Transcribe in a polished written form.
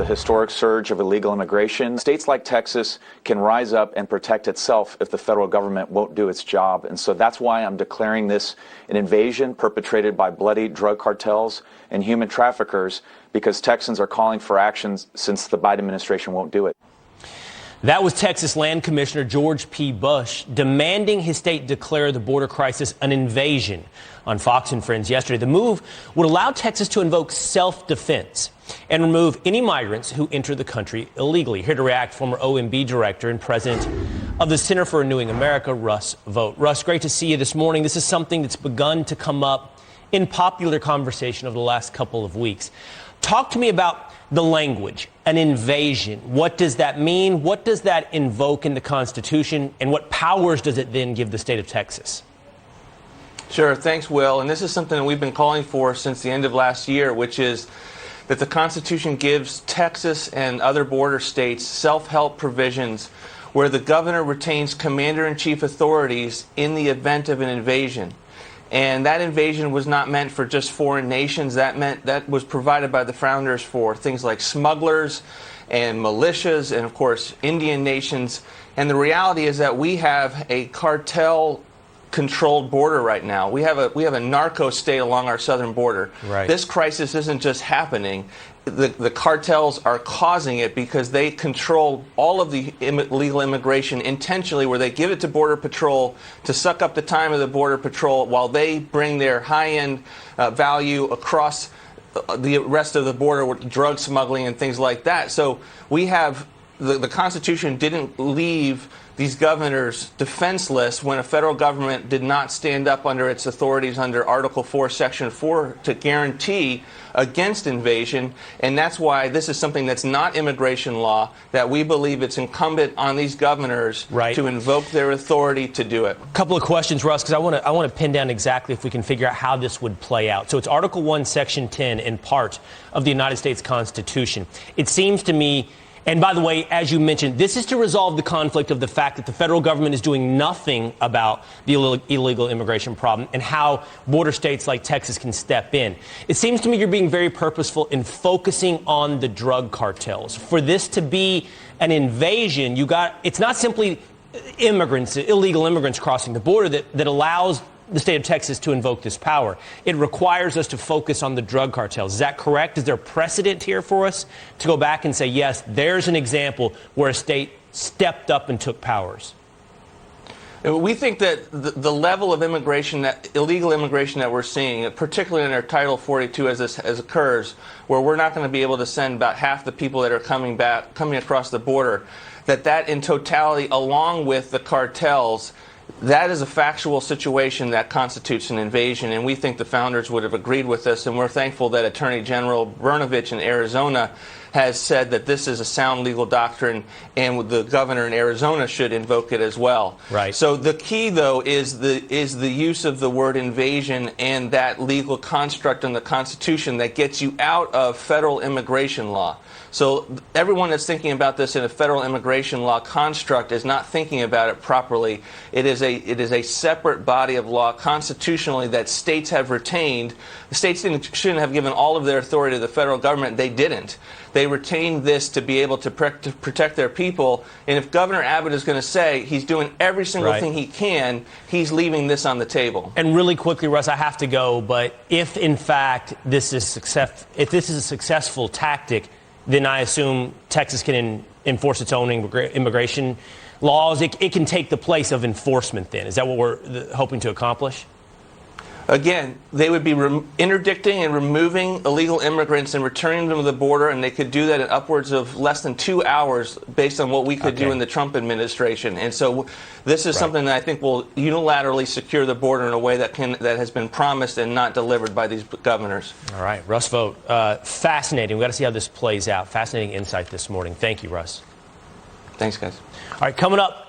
The historic surge of illegal immigration. States like Texas can rise up and protect itself if the federal government won't do its job. And so that's why I'm declaring this an invasion perpetrated by bloody drug cartels and human traffickers, because Texans are calling for actions since the Biden administration won't do it. That was Texas Land Commissioner George P. Bush demanding his state declare the border crisis an invasion on Fox and Friends yesterday. The move would allow Texas to invoke self-defense and remove any migrants who enter the country illegally. Here to react, former OMB director and president of the Center for Renewing America, Russ Vought. Russ, great to see you this morning. This is something that's begun to come up in popular conversation over the last couple of weeks. Talk to me about the language, an invasion. What does that mean? What does that invoke in the Constitution? And what powers does it then give the state of Texas? Sure. Thanks, Will. And this is something that we've been calling for since the end of last year, which is that the Constitution gives Texas and other border states self-help provisions where the governor retains commander-in-chief authorities in the event of an invasion. And that invasion was not meant for just foreign nations. That was provided by the founders for things like smugglers and militias and, of course, Indian nations. And the reality is that we have a cartel-controlled border right now. We have a narco state along our southern border. Right. This crisis isn't just happening. The cartels are causing it because they control all of the illegal immigration intentionally, where they give it to Border Patrol to suck up the time of the Border Patrol while they bring their high-end value across the rest of the border with drug smuggling and things like that. So we have the Constitution didn't leave these governors defenseless when a federal government did not stand up under its authorities under Article 4, Section 4 to guarantee against invasion. And that's why this is something that's not immigration law, that we believe it's incumbent on these governors to invoke their authority to do it. A couple of questions, Russ, because I want to pin down exactly if we can figure out how this would play out. So it's Article 1, Section 10 and part of the United States Constitution. It seems to me, and by the way, as you mentioned, this is to resolve the conflict of the fact that the federal government is doing nothing about the illegal immigration problem and how border states like Texas can step in. It seems to me you're being very purposeful in focusing on the drug cartels. For this to be an invasion, it's not simply immigrants, illegal immigrants crossing the border that allows the state of Texas to invoke this power. It requires us to focus on the drug cartels. Is that correct? Is there precedent here for us to go back and say, yes, there's an example where a state stepped up and took powers? We think that the level of immigration, illegal immigration that we're seeing, particularly under Title 42 as occurs, where we're not going to be able to send about half the people that are coming across the border, that in totality, along with the cartels, that is a factual situation that constitutes an invasion, and we think the founders would have agreed with us, and we're thankful that Attorney General Brnovich in Arizona has said that this is a sound legal doctrine, and the governor in Arizona should invoke it as well. Right. So the key, though, is the use of the word invasion and that legal construct in the Constitution that gets you out of federal immigration law. So everyone that's thinking about this in a federal immigration law construct is not thinking about it properly. It is a separate body of law constitutionally that states have retained. The states shouldn't have given all of their authority to the federal government. They didn't. They retained this to be able to protect their people. And if Governor Abbott is going to say he's doing every single thing he can, he's leaving this on the table. And really quickly, Russ, I have to go, but if in fact this is a successful tactic, then I assume Texas can enforce its own immigration laws. It can take the place of enforcement then. Is that what we're hoping to accomplish? Again, they would be interdicting and removing illegal immigrants and returning them to the border, and they could do that in upwards of less than 2 hours based on what we could do in the Trump administration. And so this is something that I think will unilaterally secure the border in a way that has been promised and not delivered by these governors. All right, Russ Vought. Fascinating. We've got to see how this plays out. Fascinating insight this morning. Thank you, Russ. Thanks, guys. All right, coming up.